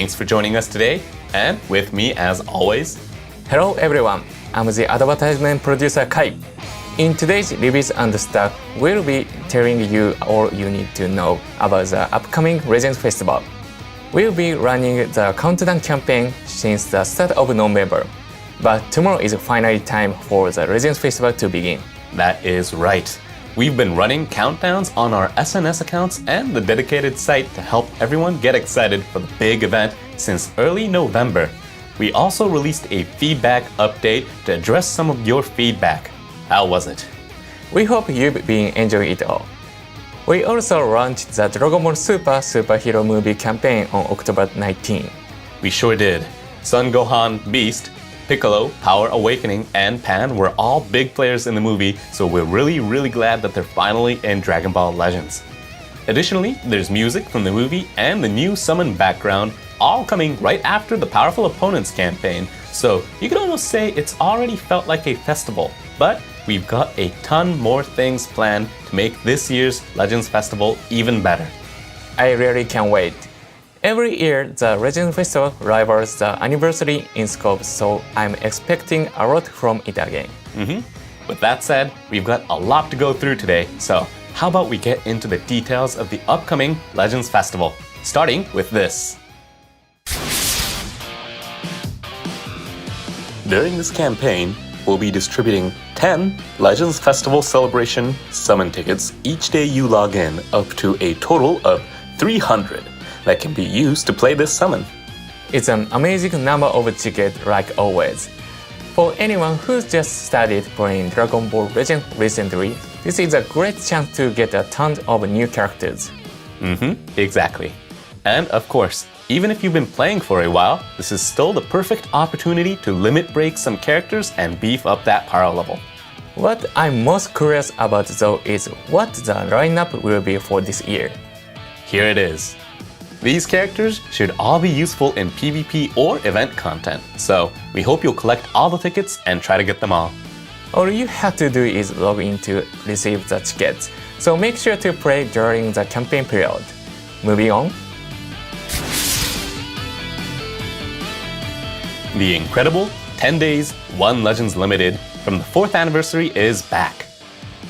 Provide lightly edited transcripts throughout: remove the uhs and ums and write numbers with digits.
Thanks for joining us today, and with me as always. Hello everyone, I'm the advertisement producer Kai. In today's Reviews and Stuff, we'll be telling you all you need to know about the upcoming Legends Festival. We'll be running the countdown campaign since the start of November, but tomorrow is finally time for the Legends Festival to begin. That is right. We've been running countdowns on our SNS accounts and the dedicated site to help everyone get excited for the big event since early November. We also released a feedback update to address some of your feedback. How was it? We hope you've been enjoying it all. We also launched the Dragon superhero movie campaign on October 19. We sure did. Son Gohan, Beast, Piccolo, Power Awakening, and Pan were all big players in the movie, so we're really glad that they're finally in Dragon Ball Legends. Additionally, there's music from the movie and the new summon background, all coming right after the Powerful Opponents campaign, so you could almost say it's already felt like a festival. But we've got a ton more things planned to make this year's Legends Festival even better. I really can't wait. Every year, the Legends Festival rivals the anniversary in scope, so I'm expecting a lot from it again. With that said, we've got a lot to go through today, so how about we get into the details of the upcoming Legends Festival, starting with this. During this campaign, we'll be distributing 10 Legends Festival Celebration summon tickets each day you log in, up to a total of 300 that can be used to play this summon. It's an amazing number of tickets like always. For anyone who's just started playing Dragon Ball Legends recently, this is a great chance to get a ton of new characters. Exactly. And of course, even if you've been playing for a while, this is still the perfect opportunity to limit break some characters and beef up that power level. What I'm most curious about though is what the lineup will be for this year. Here it is. These characters should all be useful in PvP or event content, so we hope you'll collect all the tickets and try to get them all. All you have to do is log in to receive the tickets, so make sure to play during the campaign period. Moving on. The incredible 10 Days, 1 Legends Limited from the 4th anniversary is back.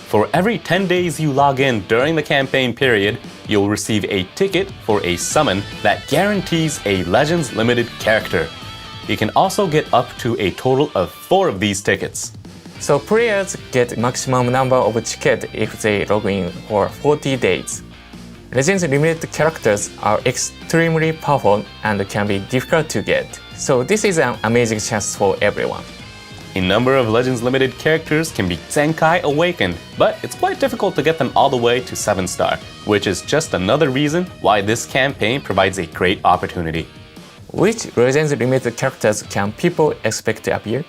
For every 10 days you log in during the campaign period, you'll receive a ticket for a summon that guarantees a Legends Limited character. You can also get up to a total of 4 of these tickets. So players get maximum number of tickets if they log in for 40 days. Legends Limited characters are extremely powerful and can be difficult to get, so this is an amazing chance for everyone. A number of Legends Limited characters can be Zenkai Awakened, but it's quite difficult to get them all the way to 7-star, which is just another reason why this campaign provides a great opportunity. Which Legends Limited characters can people expect to appear?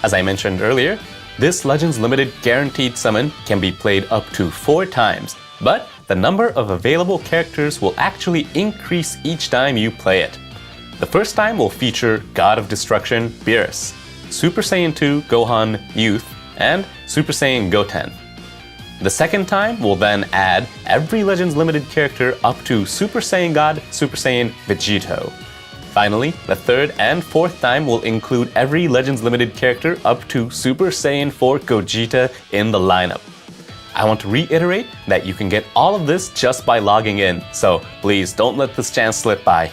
As I mentioned earlier, this Legends Limited guaranteed summon can be played up to 4 times, but the number of available characters will actually increase each time you play it. The first time will feature God of Destruction Beerus, Super Saiyan 2 Gohan Youth, and Super Saiyan Goten. The second time will then add every Legends Limited character up to Super Saiyan God Super Saiyan Vegito. Finally, the third and fourth time will include every Legends Limited character up to Super Saiyan 4 Gogeta in the lineup. I want to reiterate that you can get all of this just by logging in, so please don't let this chance slip by.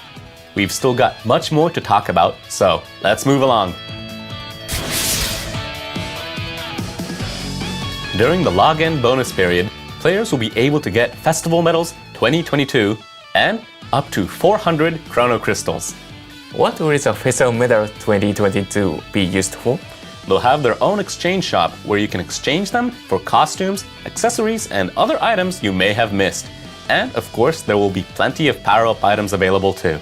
We've still got much more to talk about, so let's move along. During the login bonus period, players will be able to get Festival Medals 2022 and up to 400 Chrono Crystals. What will the Festival Medal 2022 be used for? They'll have their own exchange shop where you can exchange them for costumes, accessories, and other items you may have missed. And of course, there will be plenty of power-up items available too.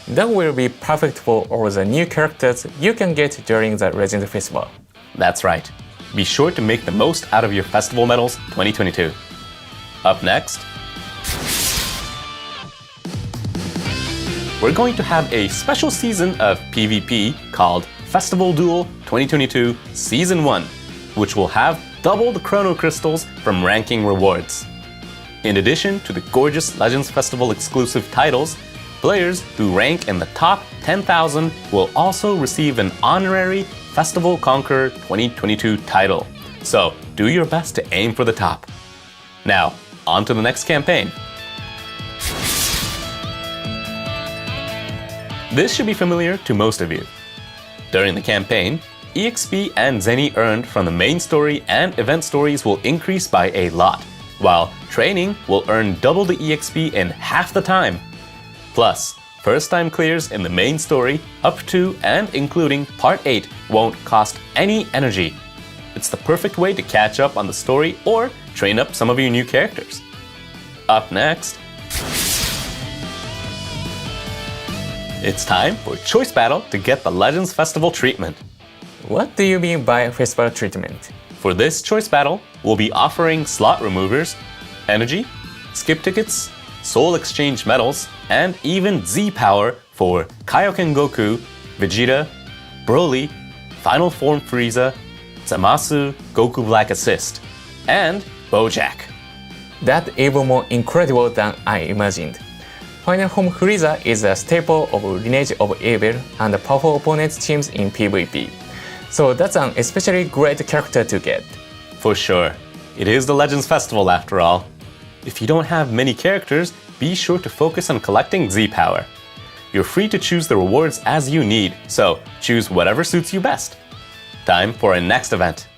That will be perfect for all the new characters you can get during the Legends Festival. That's right. Be sure to make the most out of your Festival Medals 2022. Up next, we're going to have a special season of PvP called Festival Duel 2022 Season 1, which will have double the Chrono Crystals from ranking rewards. In addition to the gorgeous Legends Festival exclusive titles, Players who rank in the top 10,000 will also receive an honorary Festival Conqueror 2022 title. So do your best to aim for the top. Now, on to the next campaign. This should be familiar to most of you. During the campaign, EXP and Zenny earned from the main story and event stories will increase by a lot, while training will earn double the EXP in half the time. Plus, first-time clears in the main story up to and including Part 8 won't cost any energy. It's the perfect way to catch up on the story or train up some of your new characters. Up next, it's time for Choice Battle to get the Legends Festival treatment. What do you mean by festival treatment? For this Choice Battle, we'll be offering slot removers, energy, skip tickets, soul exchange medals, and even Z-Power for Kaioken Goku, Vegeta, Broly, Final Form Frieza, Zamasu, Goku Black Assist, and Bojack. That's even more incredible than I imagined. Final Form Frieza is a staple of Lineage of Evil and powerful opponents teams in PvP. So that's an especially great character to get. For sure. It is the Legends Festival after all. If you don't have many characters, be sure to focus on collecting Z-Power. You're free to choose the rewards as you need, so choose whatever suits you best. Time for our next event.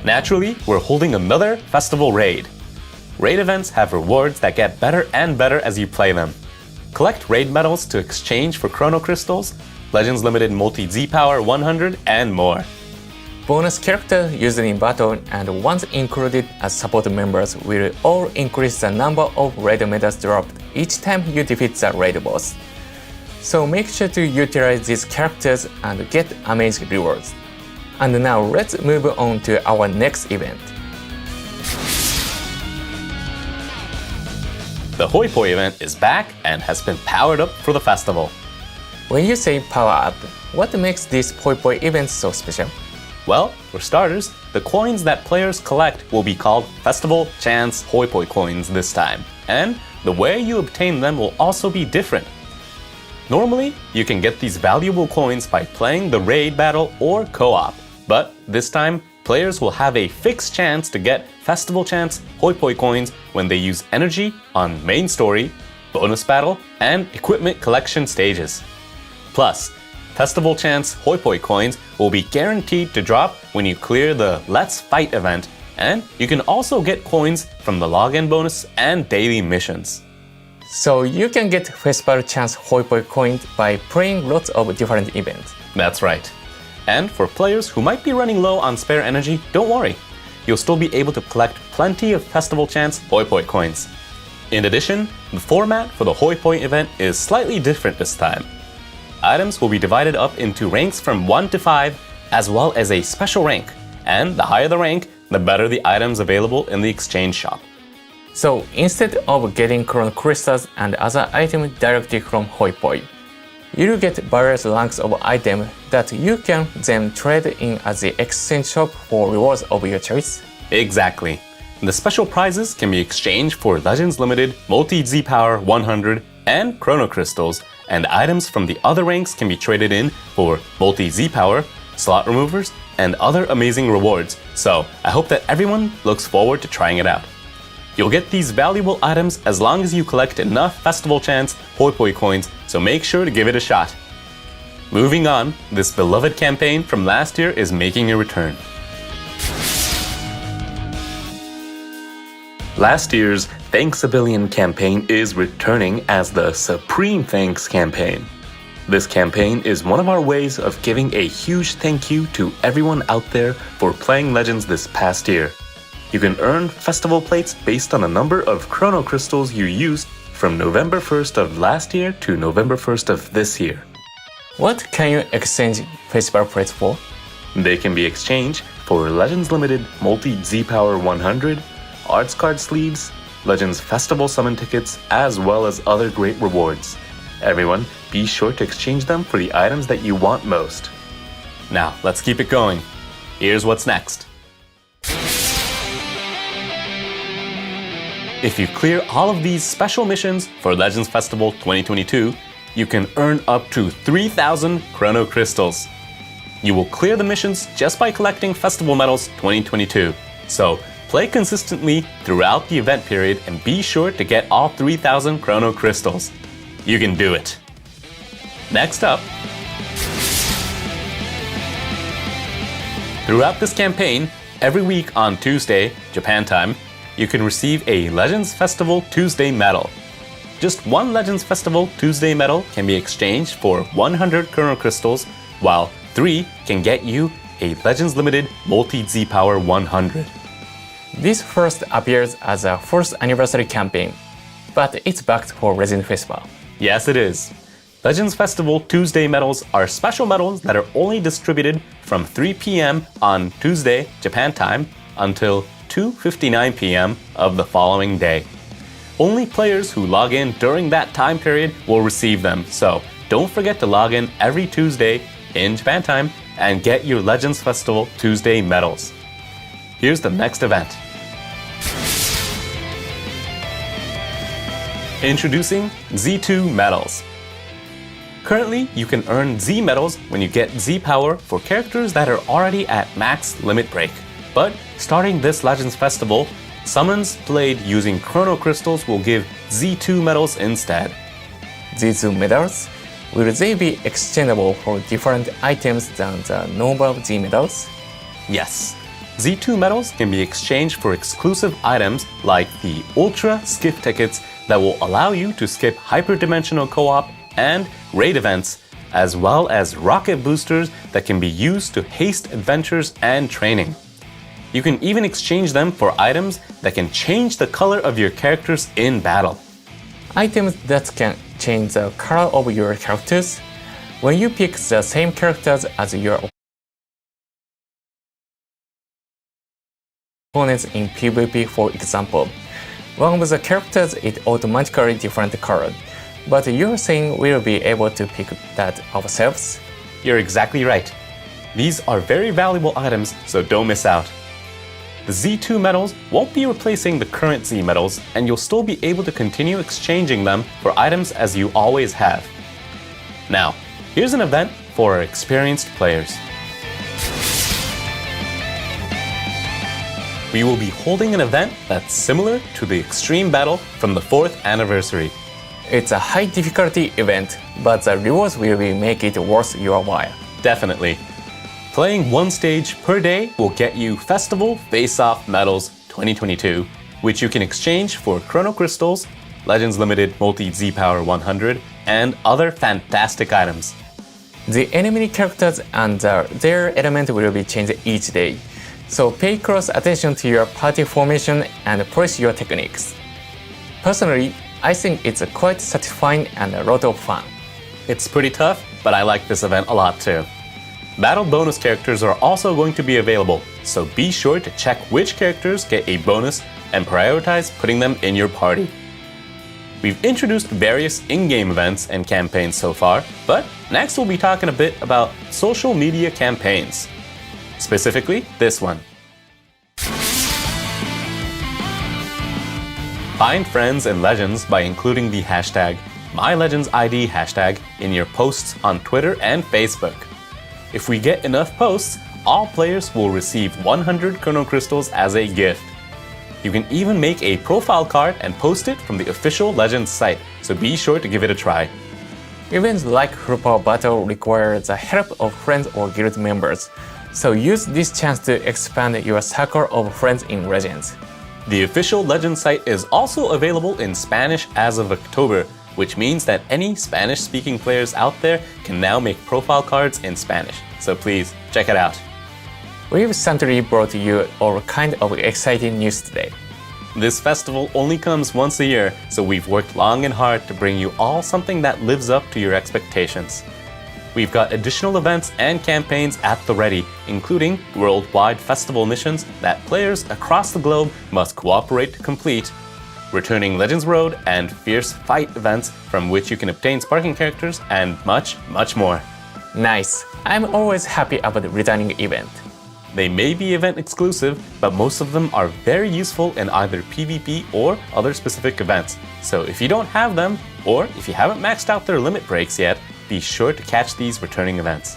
Naturally, we're holding another festival raid. Raid events have rewards that get better and better as you play them. Collect raid medals to exchange for Chrono Crystals, Legends Limited Multi Z-Power 100, and more. Bonus characters used in battle and ones included as support members will all increase the number of raid medals dropped each time you defeat the raid boss. So make sure to utilize these characters and get amazing rewards. And now let's move on to our next event. The Hoi Poi event is back and has been powered up for the festival. When you say power up, what makes this Hoi Poi event so special? Well, for starters, the coins that players collect will be called Festival Chance Hoi Poi coins this time, and the way you obtain them will also be different. Normally, you can get these valuable coins by playing the raid battle or co-op, but this time, players will have a fixed chance to get Festival Chance Hoi Poi coins when they use energy on main story, bonus battle, and equipment collection stages. Plus, Festival Chance Hoi Poi coins will be guaranteed to drop when you clear the Let's Fight event, and you can also get coins from the login bonus and daily missions. So you can get Festival Chance Hoi Poi coins by playing lots of different events. That's right. And for players who might be running low on spare energy, don't worry. You'll still be able to collect plenty of Festival Chance Hoi Poi coins. In addition, the format for the Hoi Poi event is slightly different this time. Items will be divided up into ranks from 1 to 5, as well as a special rank. And the higher the rank, the better the items available in the exchange shop. So instead of getting Chrono Crystals and other items directly from Hoi Poi, you'll get various ranks of items that you can then trade in at the exchange shop for rewards of your choice. Exactly. The special prizes can be exchanged for Legends Limited Multi Z-Power 100 and Chrono Crystals, and items from the other ranks can be traded in for Multi Z-Power, slot removers, and other amazing rewards. So I hope that everyone looks forward to trying it out. You'll get these valuable items as long as you collect enough Festival Chance Hoi Poi coins, so make sure to give it a shot. Moving on, this beloved campaign from last year is making a return. Last year's Thanks a Billion campaign is returning as the Supreme Thanks campaign. This campaign is one of our ways of giving a huge thank you to everyone out there for playing Legends this past year. You can earn festival plates based on the number of Chrono Crystals you used from November 1st of last year to November 1st of this year. What can you exchange festival plates for? They can be exchanged for Legends Limited Multi Z-Power 100, Arts Card Sleeves, Legends Festival Summon tickets, as well as other great rewards. Everyone, be sure to exchange them for the items that you want most. Now, let's keep it going. Here's what's next. If you clear all of these special missions for Legends Festival 2022, you can earn up to 3,000 Chrono Crystals. You will clear the missions just by collecting Festival Medals 2022. So, play consistently throughout the event period and be sure to get all 3,000 Chrono Crystals. You can do it. Next up, throughout this campaign, every week on Tuesday, Japan time, you can receive a Legends Festival Tuesday medal. Just one Legends Festival Tuesday medal can be exchanged for 100 Chrono Crystals, while 3 can get you a Legends Limited Multi-Z Power 100. This first appears as a 4th anniversary campaign, but it's backed for Legends Festival. Yes, it is. Legends Festival Tuesday medals are special medals that are only distributed from 3 p.m. on Tuesday, Japan time, until 2:59 p.m. of the following day. Only players who log in during that time period will receive them, so don't forget to log in every Tuesday in Japan time and get your Legends Festival Tuesday medals. Here's the next event. Introducing Z2 medals. Currently, you can earn Z medals when you get Z power for characters that are already at max limit break. But starting this Legends Festival, summons played using Chrono Crystals will give Z2 medals instead. Z2 medals, will they be exchangeable for different items than the normal Z medals? Yes. Z2 medals can be exchanged for exclusive items like the Ultra Skip tickets that will allow you to skip hyperdimensional co-op and raid events, as well as rocket boosters that can be used to haste adventures and training. You can even exchange them for items that can change the color of your characters in battle. Items that can change the color of your characters. When you pick the same characters as your opponents in PvP, for example, one of the characters is automatically different color, but you're saying we'll be able to pick that ourselves? You're exactly right. These are very valuable items, so don't miss out. The Z2 medals won't be replacing the current Z medals, and you'll still be able to continue exchanging them for items as you always have. Now, here's an event for our experienced players. We will be holding an event that's similar to the Extreme Battle from the 4th anniversary. It's a high difficulty event, but the rewards will make it worth your while. Definitely. Playing one stage per day will get you Festival Face-Off Medals 2022, which you can exchange for Chrono Crystals, Legends Limited Multi-Z Power 100, and other fantastic items. The enemy characters and their element will be changed each day, so pay close attention to your party formation and polish your techniques. Personally, I think it's quite satisfying and a lot of fun. It's pretty tough, but I like this event a lot too. Battle bonus characters are also going to be available, so be sure to check which characters get a bonus and prioritize putting them in your party. We've introduced various in-game events and campaigns so far, but next we'll be talking a bit about social media campaigns. Specifically, this one. Find friends and legends by including the hashtag MyLegendsID hashtag in your posts on Twitter and Facebook. If we get enough posts, all players will receive 100 Chrono Crystals as a gift. You can even make a profile card and post it from the official Legends site, so be sure to give it a try. Events like Full Power Battle require the help of friends or guild members, so use this chance to expand your circle of friends in Legends. The official Legends site is also available in Spanish as of October, which means that any Spanish-speaking players out there can now make profile cards in Spanish. So please, check it out. We've certainly brought you all kind of exciting news today. This festival only comes once a year, so we've worked long and hard to bring you all something that lives up to your expectations. We've got additional events and campaigns at the ready, including worldwide festival missions that players across the globe must cooperate to complete, returning Legends Road and Fierce Fight events from which you can obtain sparking characters, and much, much more. Nice. I'm always happy about the returning event. They may be event exclusive, but most of them are very useful in either PvP or other specific events. So if you don't have them, or if you haven't maxed out their limit breaks yet, be sure to catch these returning events.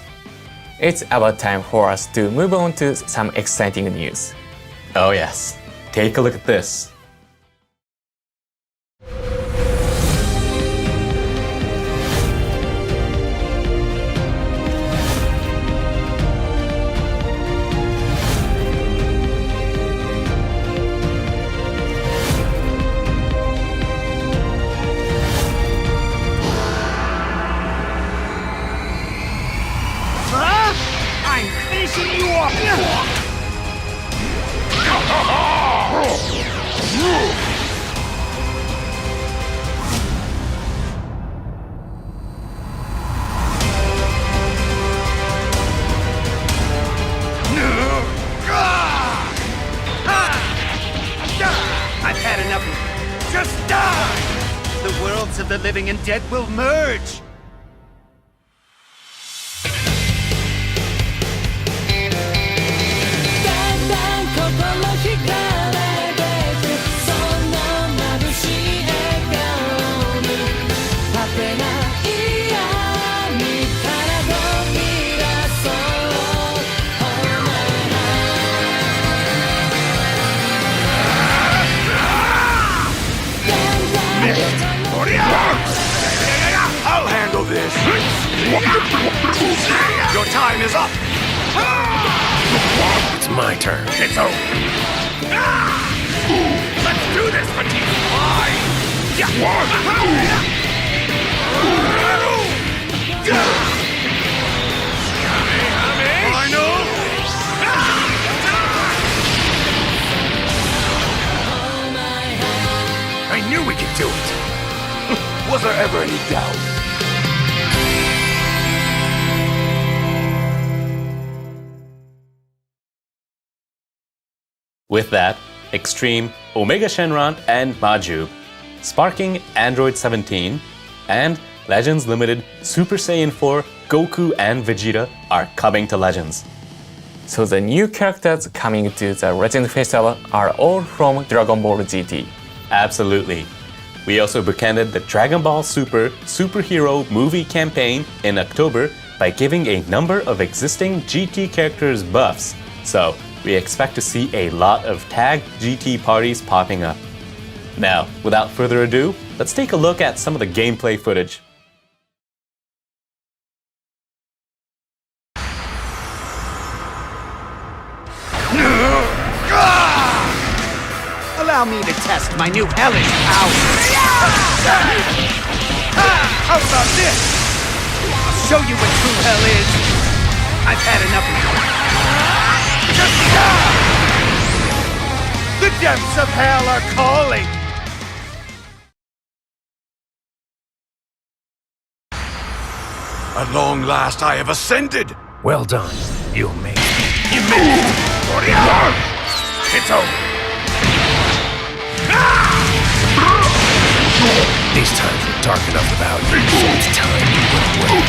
It's about time for us to move on to some exciting news. Oh yes, take a look at this. I'm finishing you off! I've had enough of you. Just die! The worlds of the living and dead will merge! I'll handle this! Your time is up! It's my turn. It's over. Let's do this, Petite! I knew we could do it! Was there ever any doubt? With that, Extreme, Omega Shenron, and Majub, Sparking Android 17, and Legends Limited Super Saiyan 4, Goku, and Vegeta are coming to Legends. So the new characters coming to the Legends Festival are all from Dragon Ball GT. Absolutely. We also bookended the Dragon Ball Super Superhero movie campaign in October by giving a number of existing GT characters buffs. So we expect to see a lot of tagged GT parties popping up. Now, without further ado, let's take a look at some of the gameplay footage. Allow me to test my new hellish power! How about this? I'll show you what true hell is! I've had enough of you! Just die! The depths of hell are calling! At long last I have ascended! Well done. You made it. You missed! It's over! These times are dark enough without you, so it's time you went away.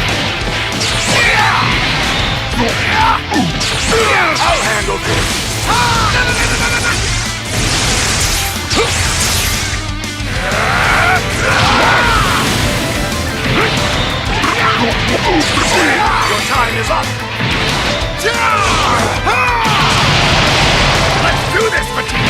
I'll handle this! Your time is up! Let's do this, Petite!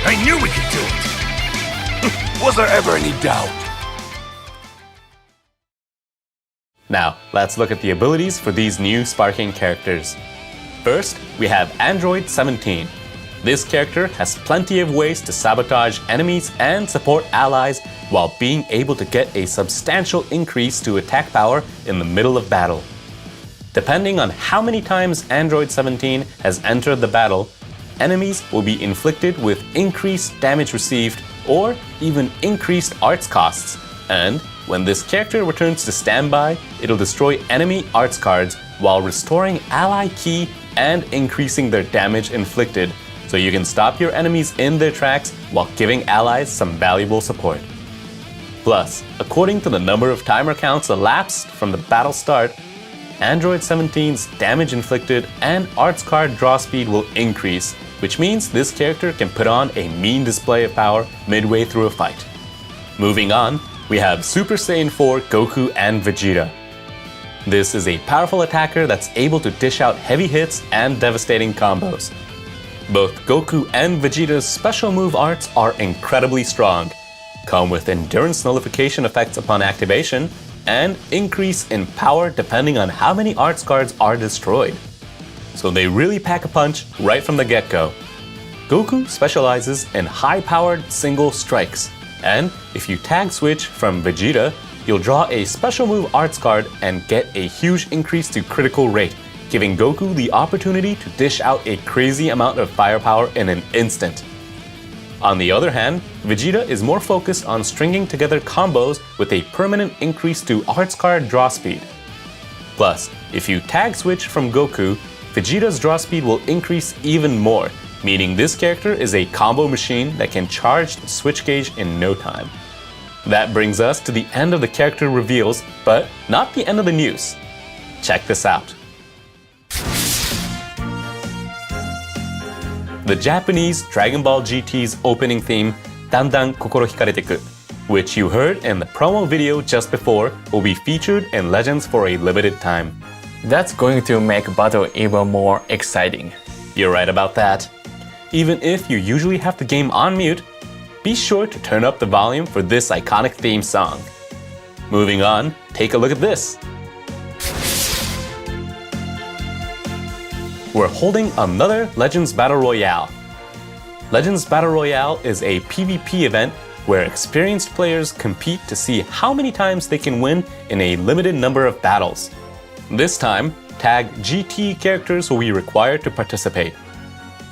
I knew we could do it! Was there ever any doubt? Now, let's look at the abilities for these new Sparking characters. First, we have Android 17. This character has plenty of ways to sabotage enemies and support allies while being able to get a substantial increase to attack power in the middle of battle. Depending on how many times Android 17 has entered the battle, enemies will be inflicted with increased damage received or even increased arts costs, and when this character returns to standby, it'll destroy enemy arts cards while restoring ally ki and increasing their damage inflicted, so you can stop your enemies in their tracks while giving allies some valuable support. Plus, according to the number of timer counts elapsed from the battle start, Android 17's damage inflicted and arts card draw speed will increase, which means this character can put on a mean display of power midway through a fight. Moving on, we have Super Saiyan 4 Goku and Vegeta. This is a powerful attacker that's able to dish out heavy hits and devastating combos. Both Goku and Vegeta's special move arts are incredibly strong, come with endurance nullification effects upon activation, and increase in power depending on how many arts cards are destroyed. So they really pack a punch right from the get-go. Goku specializes in high-powered single strikes, and if you tag switch from Vegeta, you'll draw a special move arts card and get a huge increase to critical rate, giving Goku the opportunity to dish out a crazy amount of firepower in an instant. On the other hand, Vegeta is more focused on stringing together combos with a permanent increase to arts card draw speed. Plus, if you tag switch from Goku, Vegeta's draw speed will increase even more, meaning this character is a combo machine that can charge the switch gauge in no time. That brings us to the end of the character reveals, but not the end of the news. Check this out. The Japanese Dragon Ball GT's opening theme, Dandan Kokoro Hikareteku, which you heard in the promo video just before, will be featured in Legends for a limited time. That's going to make battle even more exciting. You're right about that. Even if you usually have the game on mute, be sure to turn up the volume for this iconic theme song. Moving on, take a look at this. We're holding another Legends Battle Royale. Legends Battle Royale is a PvP event where experienced players compete to see how many times they can win in a limited number of battles. This time, tag GT characters will be required to participate.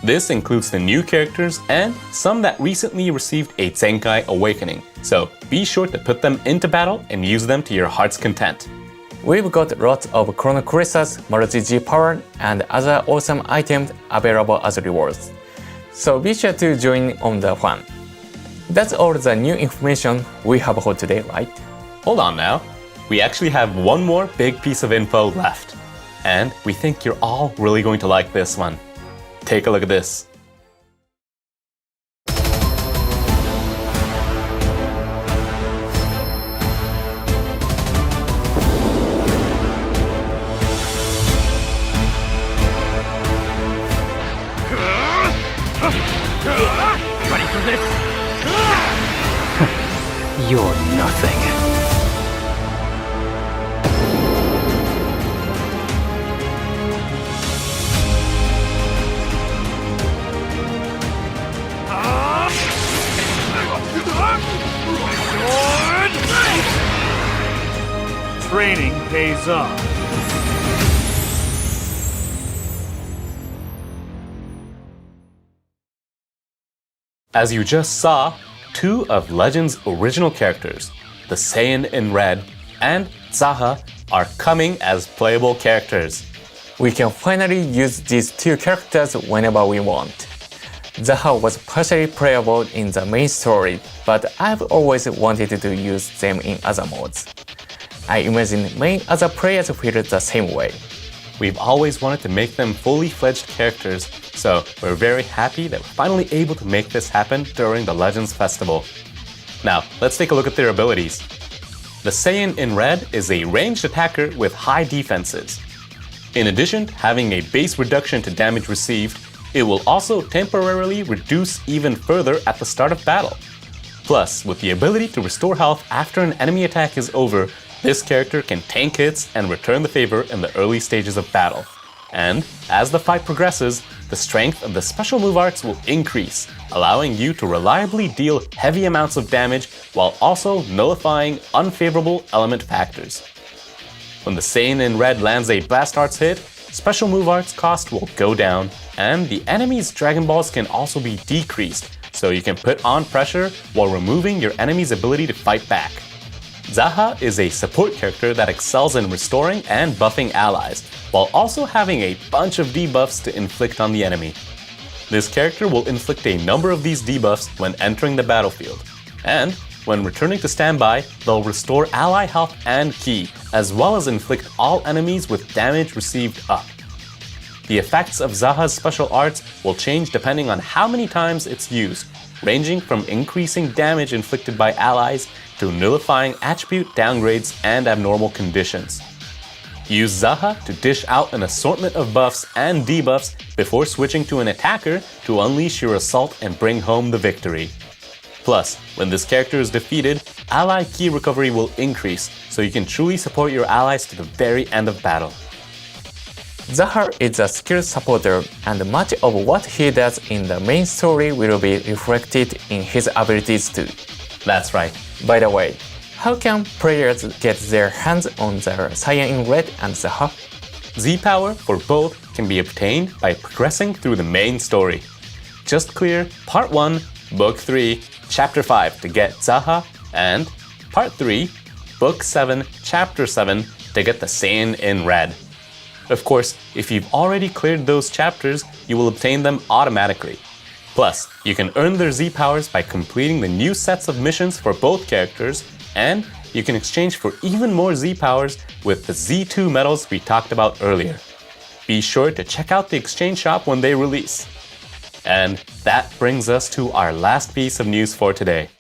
This includes the new characters and some that recently received a Zenkai Awakening, so be sure to put them into battle and use them to your heart's content. We've got lots of Chrono Crystals, Multi-G Power, and other awesome items available as rewards. So be sure to join on the fun. That's all the new information we have for today, right? Hold on now. We actually have one more big piece of info left. And we think you're all really going to like this one. Take a look at this. Ready for this? You're nothing. Training pays off. As you just saw, two of Legends' original characters, the Saiyan in Red and Zaha, are coming as playable characters. We can finally use these two characters whenever we want. Zaha was partially playable in the main story, but I've always wanted to use them in other modes. I imagine many other players feel the same way. We've always wanted to make them fully fledged characters, so we're very happy that we're finally able to make this happen during the Legends Festival. Now, let's take a look at their abilities. The Saiyan in Red is a ranged attacker with high defenses. In addition to having a base reduction to damage received, it will also temporarily reduce even further at the start of battle. Plus, with the ability to restore health after an enemy attack is over, this character can tank hits and return the favor in the early stages of battle. And as the fight progresses, the strength of the special move arts will increase, allowing you to reliably deal heavy amounts of damage while also nullifying unfavorable element factors. When the Saiyan in Red lands a Blast Arts hit, special move arts cost will go down, and the enemy's Dragon Balls can also be decreased, so you can put on pressure while removing your enemy's ability to fight back. Zaha is a support character that excels in restoring and buffing allies, while also having a bunch of debuffs to inflict on the enemy. This character will inflict a number of these debuffs when entering the battlefield, and when returning to standby, they'll restore ally health and ki, as well as inflict all enemies with damage received up. The effects of Zaha's special arts will change depending on how many times it's used, ranging from increasing damage inflicted by allies to nullifying attribute downgrades and abnormal conditions. Use Zaha to dish out an assortment of buffs and debuffs before switching to an attacker to unleash your assault and bring home the victory. Plus, when this character is defeated, ally ki recovery will increase, so you can truly support your allies to the very end of battle. Zaha is a skill supporter, and much of what he does in the main story will be reflected in his abilities too. That's right. By the way, how can players get their hands on the Cyan in Red and Zaha? Z-Power for both can be obtained by progressing through the main story. Just clear Part 1, Book 3, Chapter 5 to get Zaha, and Part 3, Book 7, Chapter 7 to get the Cyan in Red. Of course, if you've already cleared those chapters, you will obtain them automatically. Plus, you can earn their Z-Powers by completing the new sets of missions for both characters, and you can exchange for even more Z-Powers with the Z2 medals we talked about earlier. Be sure to check out the exchange shop when they release. And that brings us to our last piece of news for today.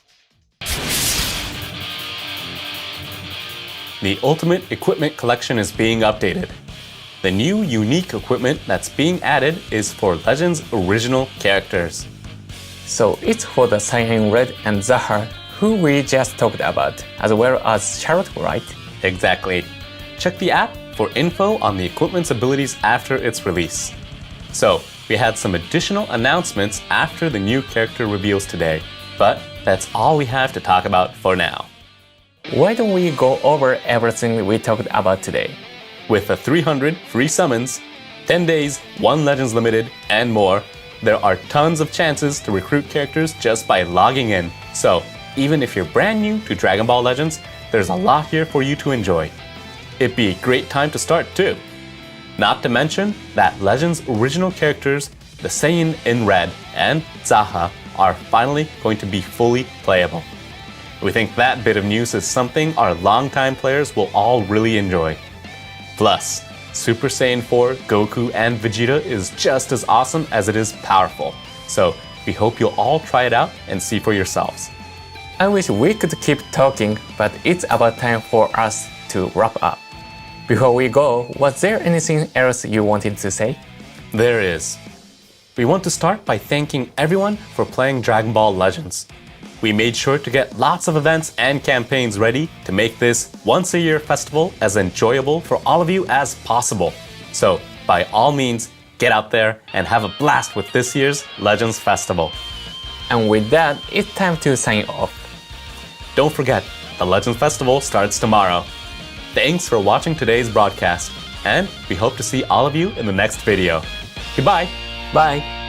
The Ultimate Equipment Collection is being updated. The new unique equipment that's being added is for Legends' original characters. So it's for the Cyan in Red and Zaha, who we just talked about, as well as Charlotte, right? Exactly. Check the app for info on the equipment's abilities after its release. So, we had some additional announcements after the new character reveals today, but that's all we have to talk about for now. Why don't we go over everything we talked about today? With the 300 free summons, 10 days, 1 Legends Limited, and more, there are tons of chances to recruit characters just by logging in. So, even if you're brand new to Dragon Ball Legends, there's a lot here for you to enjoy. It'd be a great time to start too. Not to mention that Legends' original characters, the Cyan in Red and Zaha, are finally going to be fully playable. We think that bit of news is something our longtime players will all really enjoy. Plus, Super Saiyan 4, Goku, and Vegeta is just as awesome as it is powerful. So, we hope you'll all try it out and see for yourselves. I wish we could keep talking, but it's about time for us to wrap up. Before we go, was there anything else you wanted to say? There is. We want to start by thanking everyone for playing Dragon Ball Legends. We made sure to get lots of events and campaigns ready to make this once-a-year festival as enjoyable for all of you as possible. So, by all means, get out there and have a blast with this year's Legends Festival. And with that, it's time to sign off. Don't forget, the Legends Festival starts tomorrow. Thanks for watching today's broadcast, and we hope to see all of you in the next video. Goodbye! Bye!